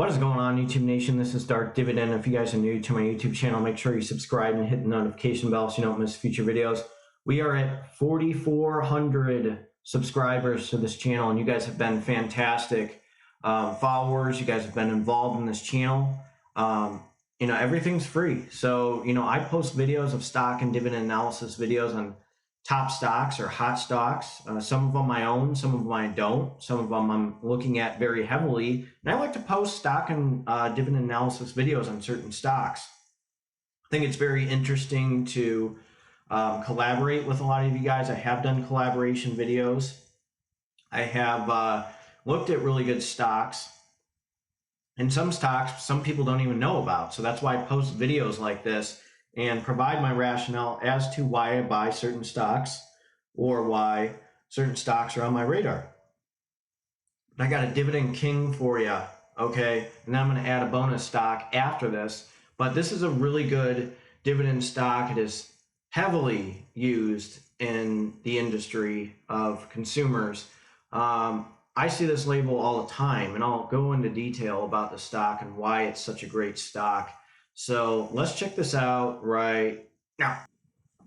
What is going on, YouTube Nation? This is Darth Dividend. If you guys are new to my YouTube channel, make sure you subscribe and hit the notification bell so you don't miss future videos. We are at 4,400 subscribers to this channel, and you guys have been fantastic followers. You guys have been involved in this channel. Everything's free. So, I post videos of stock and dividend analysis videos on top stocks or hot stocks. Some of them I own, some of them I don't. Some of them I'm looking at very heavily. And I like to post stock and dividend analysis videos on certain stocks. I think it's very interesting to collaborate with a lot of you guys. I have done collaboration videos. I have looked at really good stocks. And some stocks, some people don't even know about. So that's why I post videos like this and provide my rationale as to why I buy certain stocks or why certain stocks are on my radar. I got a Dividend King for you, okay? And then I'm going to add a bonus stock after this. But this is a really good dividend stock. It is heavily used in the industry of consumers. I see this label all the time, and I'll go into detail about the stock and why it's such a great stock. So let's check this out right now.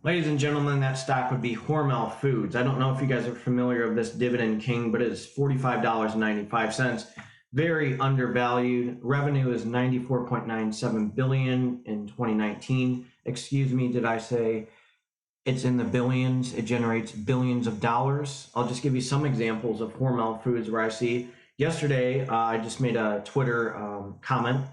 Ladies and gentlemen, that stock would be Hormel Foods. I don't know if you guys are familiar with this Dividend King, but it is $45.95. Very undervalued. Revenue is $94.97 billion in 2019. Excuse me, did I say it's in the billions? It generates billions of dollars. I'll just give you some examples of Hormel Foods where I see. Yesterday, I just made a Twitter comment.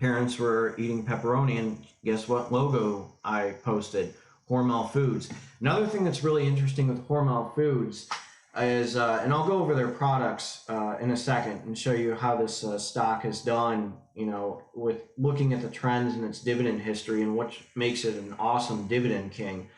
Parents were eating pepperoni, and guess what logo I posted? Hormel Foods. Another thing that's really interesting with Hormel Foods is, and I'll go over their products in a second and show you how this stock has done, with looking at the trends in its dividend history and what makes it an awesome dividend king.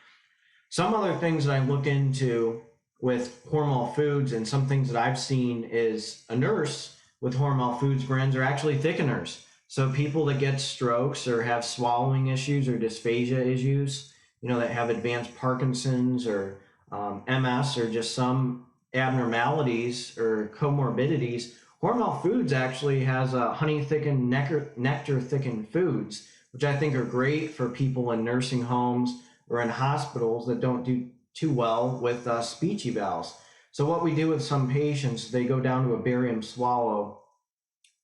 Some other things that I look into with Hormel Foods and some things that I've seen is a nurse with Hormel Foods brands are actually thickeners. So people that get strokes or have swallowing issues or dysphagia issues, that have advanced Parkinson's or MS or just some abnormalities or comorbidities, Hormel Foods actually has honey thickened, nectar thickened foods, which I think are great for people in nursing homes or in hospitals that don't do too well with speech evals. So what we do with some patients, they go down to a barium swallow.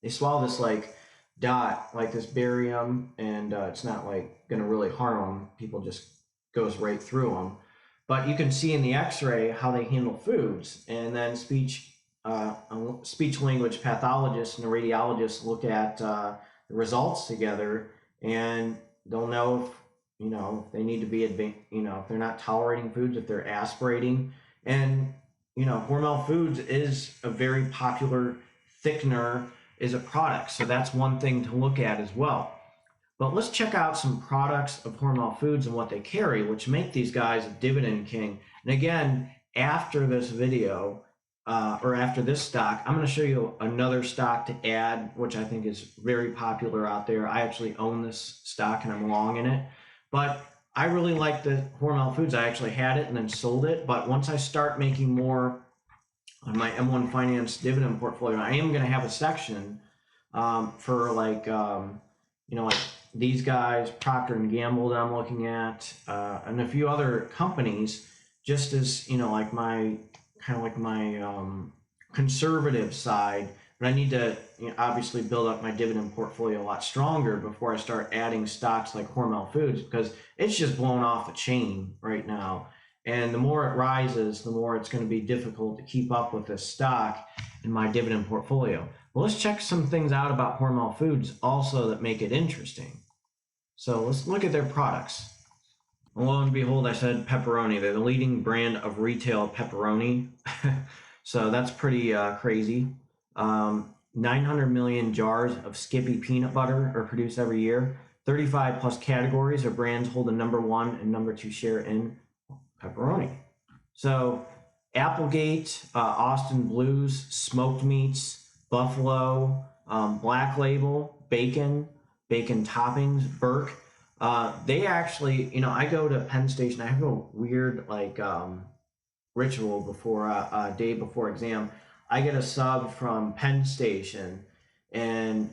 They swallow this dot, like this barium, and it's not going to really harm them. People just goes right through them. But you can see in the x-ray how they handle foods, and then speech language pathologists and the radiologists look at the results together, and they'll know if they need to be if they're not tolerating foods, if they're aspirating. And Hormel Foods is a very popular thickener, is a product, so that's one thing to look at as well. But let's check out some products of Hormel Foods and what they carry, which make these guys a dividend king. And again, after this video, or after this stock, I'm going to show you another stock to add, which I think is very popular out there. I actually own this stock and I'm long in it. But I really like the Hormel Foods. I actually had it and then sold it. But once I start making more on my M1 Finance dividend portfolio, I am going to have a section for like these guys, Procter & Gamble that I'm looking at, and a few other companies, just as, my conservative side. But I need to obviously build up my dividend portfolio a lot stronger before I start adding stocks like Hormel Foods, because it's just blown off the chain right now. And the more it rises, the more it's going to be difficult to keep up with this stock in my dividend portfolio. Well, let's check some things out about Hormel Foods also that make it interesting. So let's look at their products. And lo and behold, I said pepperoni. They're the leading brand of retail pepperoni. So that's pretty crazy. 900 million jars of Skippy peanut butter are produced every year. 35 plus categories or brands hold the #1 and #2 share in pepperoni. So Applegate, Austin Blues, smoked meats, Buffalo, Black Label, bacon toppings, Burke. They actually, I go to Penn Station. I have a weird ritual before a day before exam. I get a sub from Penn Station, and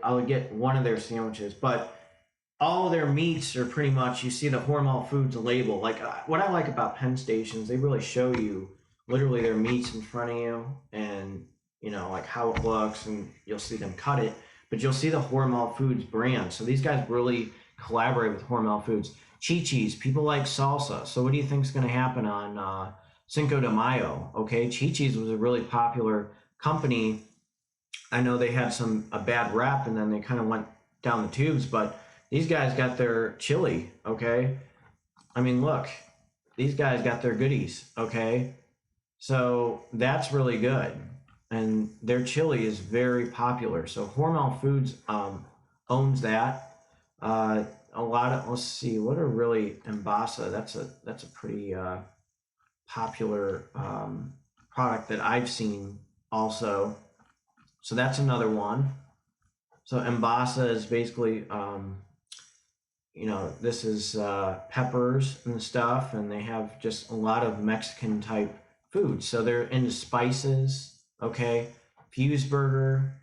I'll get one of their sandwiches. But all of their meats are pretty much, you see the Hormel Foods label. Like what I like about Penn stations, they really show you literally their meats in front of you, and like how it looks, and you'll see them cut it, but you'll see the Hormel Foods brand. So these guys really collaborate with Hormel Foods. Chi-Chi's, people like salsa. So what do you think is going to happen on Cinco de Mayo? Okay, Chi-Chi's was a really popular company. I know they had a bad rep, and then they kind of went down the tubes, but these guys got their chili, okay? I mean, look, these guys got their goodies, okay? So that's really good. And their chili is very popular. So Hormel Foods owns that. A lot of, let's see, what are really Embasa? That's a pretty popular product that I've seen also. So that's another one. So Embasa is basically, this is peppers and stuff, and they have just a lot of Mexican type food. So they're into spices, okay? Fuse Burger,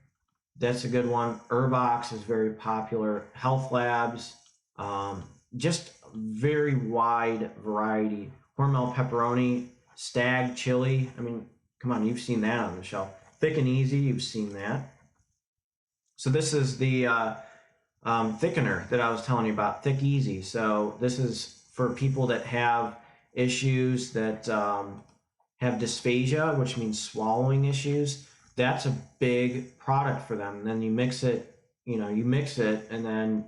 that's a good one. Herbox is very popular. Health Labs, just very wide variety. Hormel Pepperoni, Stag Chili. I mean, come on, you've seen that on the shelf. Thick and Easy, you've seen that. So this is the thickener that I was telling you about, Thick Easy. So this is for people that have issues that have dysphagia, which means swallowing issues. That's a big product for them. And then you mix it, and then,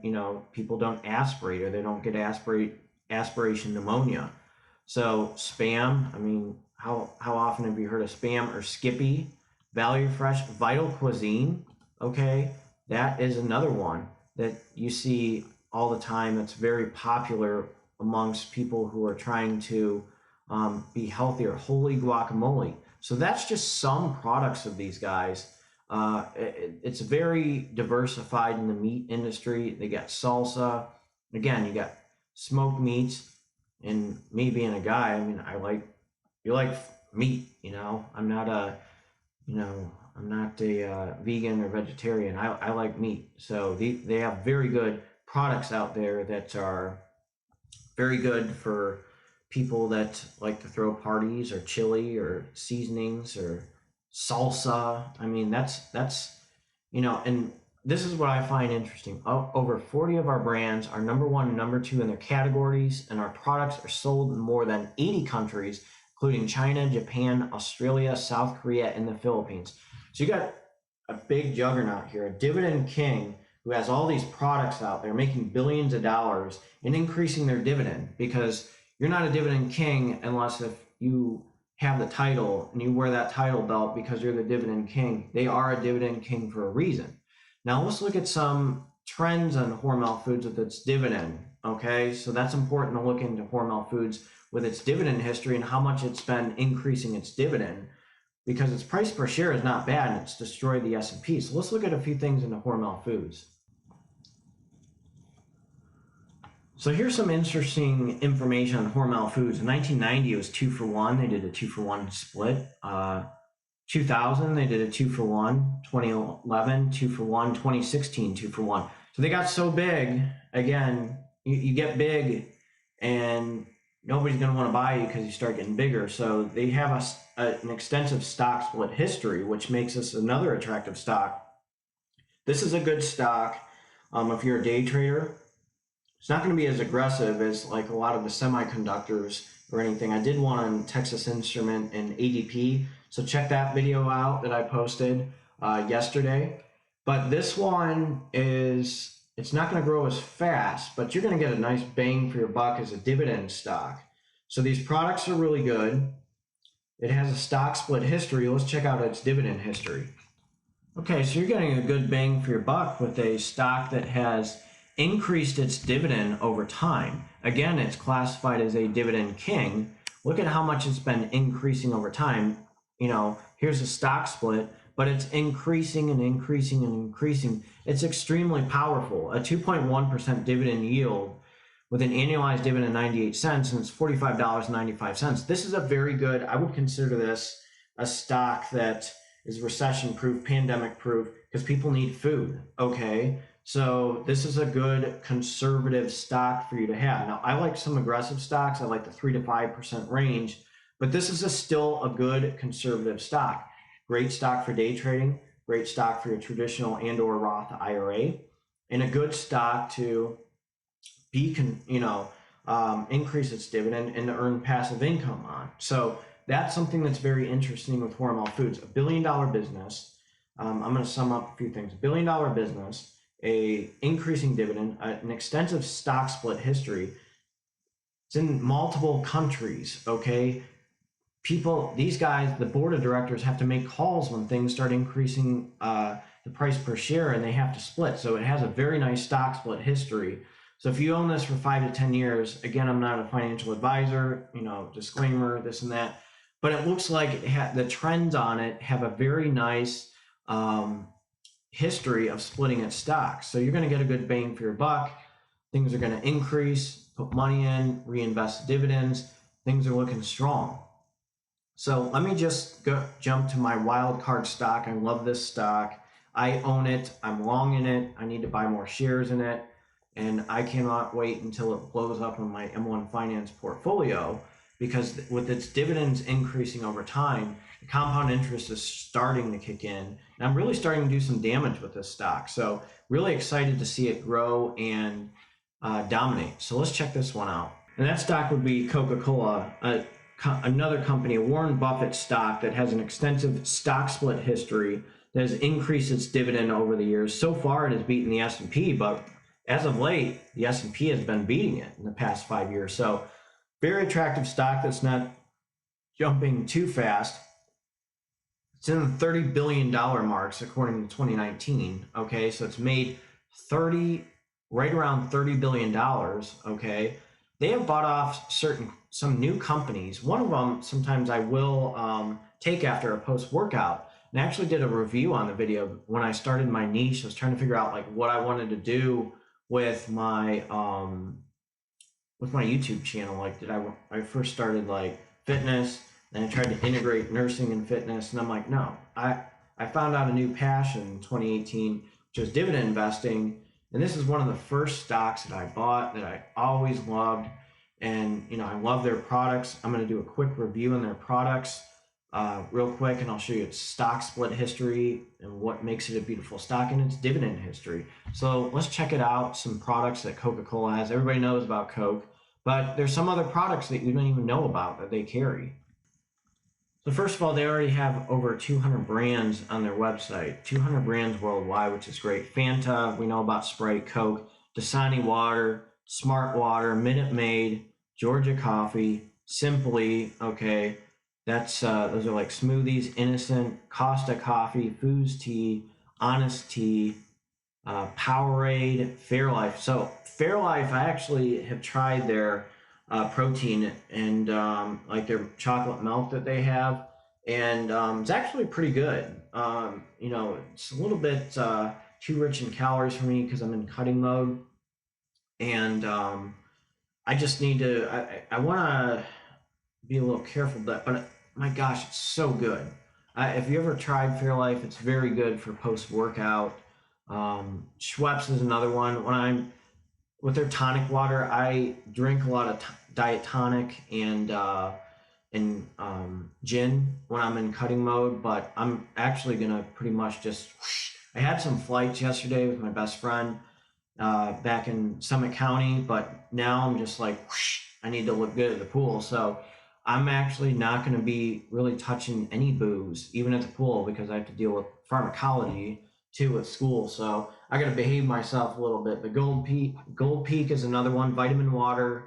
people don't aspirate, or they don't get aspiration pneumonia. So Spam, I mean, how often have you heard of Spam or Skippy? Value Fresh, Vital Cuisine, okay? That is another one that you see all the time. That's very popular amongst people who are trying to be healthier. Holy Guacamole. So that's just some products of these guys. It's very diversified in the meat industry. They got salsa. Again, you got smoked meats. And me being a guy, I mean, you like meat, I'm not a vegan or vegetarian. I like meat. So they have very good products out there that are very good for people that like to throw parties, or chili, or seasonings, or salsa. I mean, that's and this is what I find interesting. Over 40 of our brands are number one and number two in their categories, and our products are sold in more than 80 countries, including China, Japan, Australia, South Korea, and the Philippines. So you got a big juggernaut here, a Dividend King, who has all these products out there making billions of dollars and increasing their dividend, because you're not a Dividend King unless if you have the title and you wear that title belt because you're the Dividend King. They are a Dividend King for a reason. Now let's look at some trends on Hormel Foods with its dividend, okay? So that's important to look into Hormel Foods with its dividend history and how much it's been increasing its dividend, because its price per share is not bad and it's destroyed the S&P. So let's look at a few things into Hormel Foods. So here's some interesting information on Hormel Foods. In 1990, it was 2-for-1. They did a 2-for-1 split. 2000, they did a 2-for-1. 2011, 2-for-1. 2016, 2-for-1. So they got so big. Again, you get big, and nobody's going to want to buy you because you start getting bigger. So they have an extensive stock split history, which makes this another attractive stock. This is a good stock if you're a day trader. It's not going to be as aggressive as like a lot of the semiconductors or anything. I did one on Texas Instrument and ADP, so check that video out that I posted yesterday. But this one it's not going to grow as fast, but you're going to get a nice bang for your buck as a dividend stock. So these products are really good. It has a stock split history. Let's check out its dividend history. Okay, so you're getting a good bang for your buck with a stock that has increased its dividend over time. Again, it's classified as a Dividend King. Look at how much it's been increasing over time. Here's a stock split, but it's increasing and increasing and increasing. It's extremely powerful. A 2.1% dividend yield with an annualized dividend of 98 cents, and it's $45.95. This is a very good, I would consider this a stock that is recession proof, pandemic proof, because people need food. Okay. So this is a good conservative stock for you to have. Now, I like some aggressive stocks. I like the 3 to 5% range, but this is still a good conservative stock. Great stock for day trading, great stock for your traditional and or Roth IRA, and a good stock to be, increase its dividend and to earn passive income on. So that's something that's very interesting with Hormel Foods, $1 billion business. I'm going to sum up a few things. $1 billion business, a increasing dividend, an extensive stock split history. It's in multiple countries. Okay, these guys, the board of directors have to make calls when things start increasing the price per share, and they have to split. So it has a very nice stock split history. So if you own this for 5 to 10 years, again, I'm not a financial advisor, disclaimer, this and that, but it looks like the trends on it have a very nice history of splitting its stocks. So you're going to get a good bang for your buck. Things are going to increase, put money in, reinvest dividends. Things are looking strong. So let me just jump to my wild card stock. I love this stock. I own it. I'm long in it. I need to buy more shares in it. And I cannot wait until it blows up on my M1 Finance portfolio, because with its dividends increasing over time, the compound interest is starting to kick in. And I'm really starting to do some damage with this stock. So really excited to see it grow and dominate. So let's check this one out. And that stock would be Coca-Cola, another company, a Warren Buffett stock that has an extensive stock split history that has increased its dividend over the years. So far, it has beaten the S&P, but as of late, the S&P has been beating it in the past 5 years. So very attractive stock that's not jumping too fast. It's in the $30 billion marks according to 2019. Okay, so it's made right around $30 billion. Okay, they have bought off some new companies. One of them, sometimes I will take after a post-workout. And I actually did a review on the video when I started my niche. I was trying to figure out what I wanted to do with my YouTube channel. I first started fitness, and I tried to integrate nursing and fitness, and I'm like, no, I found out a new passion in 2018, which was dividend investing. And this is one of the first stocks that I bought that I always loved. And, I love their products. I'm going to do a quick review on their products real quick, and I'll show you its stock split history and what makes it a beautiful stock and its dividend history. So let's check it out. Some products that Coca-Cola has. Everybody knows about Coke, but there's some other products that you don't even know about that they carry. So first of all, they already have over 200 brands on their website, 200 brands worldwide, which is great. Fanta, we know about Sprite, Coke, Dasani Water, Smart Water, Minute Maid, Georgia Coffee, Simply, okay. Those are like smoothies, Innocent, Costa Coffee, Foods Tea, Honest Tea, Powerade, Fairlife. So Fairlife, I actually have tried their protein and their chocolate milk that they have, and it's actually pretty good. It's a little bit too rich in calories for me because I'm in cutting mode, and I just need to. I want to be a little careful, but my gosh, it's so good. If you ever tried Fairlife, it's very good for post-workout. Schweppes is another one. With their tonic water, I drink a lot of diet tonic and gin when I'm in cutting mode, but I'm actually gonna pretty much just I had some flights yesterday with my best friend back in Summit County, but now I'm just I need to look good at the pool. So I'm actually not going to be really touching any booze, even at the pool, because I have to deal with pharmacology too at school. So I got to behave myself a little bit. But Gold Peak is another one. Vitamin Water,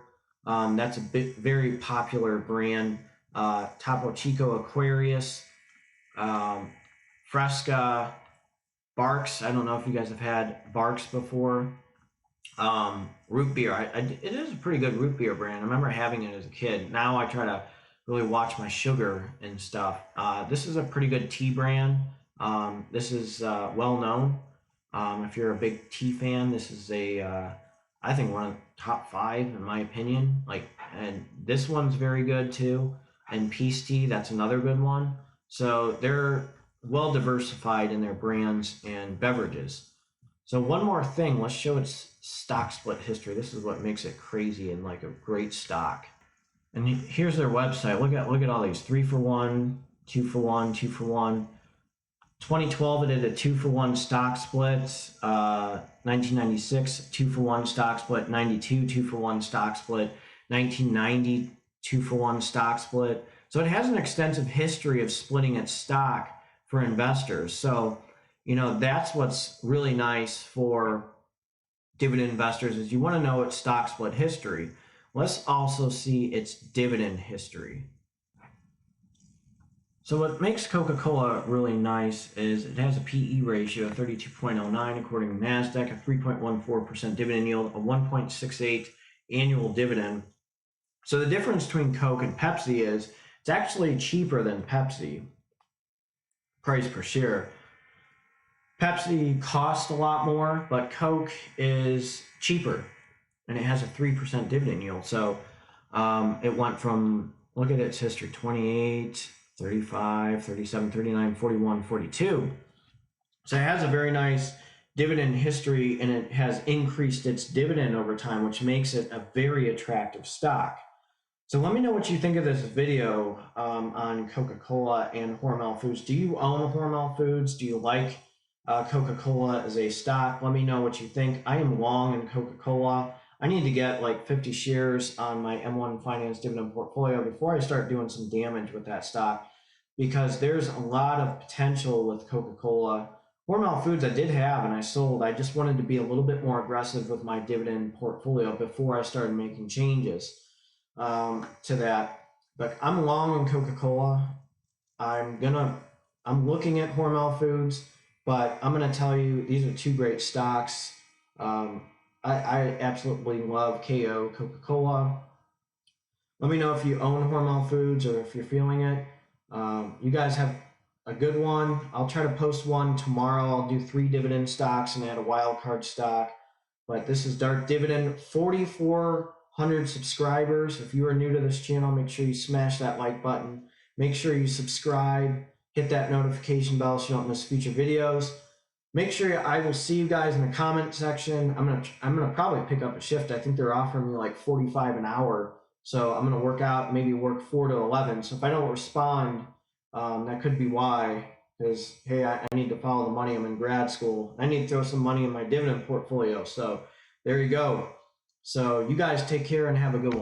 that's a very popular brand. Topo Chico Aquarius, Fresca, Barks. I don't know if you guys have had Barks before. Root beer. It is a pretty good root beer brand. I remember having it as a kid. Now I try to really watch my sugar and stuff. This is a pretty good tea brand. This is well known. If you're a big tea fan, this is I think one of the top 5 in my opinion. And this one's very good too. And Peace Tea, that's another good one. So they're well diversified in their brands and beverages. So one more thing, let's show its stock split history. This is what makes it crazy and like a great stock. And here's their website. Look at all these 3 for 1, 2 for 1, 2 for 1. 2012 it did a 2 for 1 stock split. 1996 2 for 1 stock split. 92 2 for 1 stock split. 1990 2 for 1 stock split. So it has an extensive history of splitting its stock for investors. So, you know, that's what's really nice for dividend investors is you want to know its stock split history. Let's also see its dividend history. So what makes Coca-Cola really nice is it has a PE ratio of 32.09 according to NASDAQ, a 3.14% dividend yield, a 1.68 annual dividend. So the difference between Coke and Pepsi is it's actually cheaper than Pepsi, price per share. Pepsi costs a lot more, but Coke is cheaper, and it has a 3% dividend yield. So it went from, look at its history, 28, 35, 37, 39, 41, 42. So it has a very nice dividend history, and it has increased its dividend over time, which makes it a very attractive stock. So let me know what you think of this video on Coca-Cola and Hormel Foods. Do you own Hormel Foods? Do you like Coca-Cola as a stock? Let me know what you think. I am long in Coca-Cola. I need to get like 50 shares on my M1 Finance dividend portfolio before I start doing some damage with that stock, because there's a lot of potential with Coca-Cola. Hormel Foods I did have and I sold. I just wanted to be a little bit more aggressive with my dividend portfolio before I started making changes to that. But I'm long on Coca-Cola. I'm looking at Hormel Foods, but I'm gonna tell you these are two great stocks. I absolutely love KO Coca-Cola. Let me know if you own Hormel Foods or if you're feeling it. You guys have a good one. I'll try to post one tomorrow. I'll do 3 dividend stocks and add a wild card stock. But this is Darth Dividend, 4,400 subscribers. If you are new to this channel, make sure you smash that like button. Make sure you subscribe. Hit that notification bell so you don't miss future videos. Make sure I will see you guys in the comment section. I'm gonna probably pick up a shift. I think they're offering me like 45 an hour. So I'm gonna work out, maybe work 4 to 11. So if I don't respond, that could be why. Because hey, I need to follow the money. I'm in grad school. I need to throw some money in my dividend portfolio. So there you go. So you guys take care and have a good one.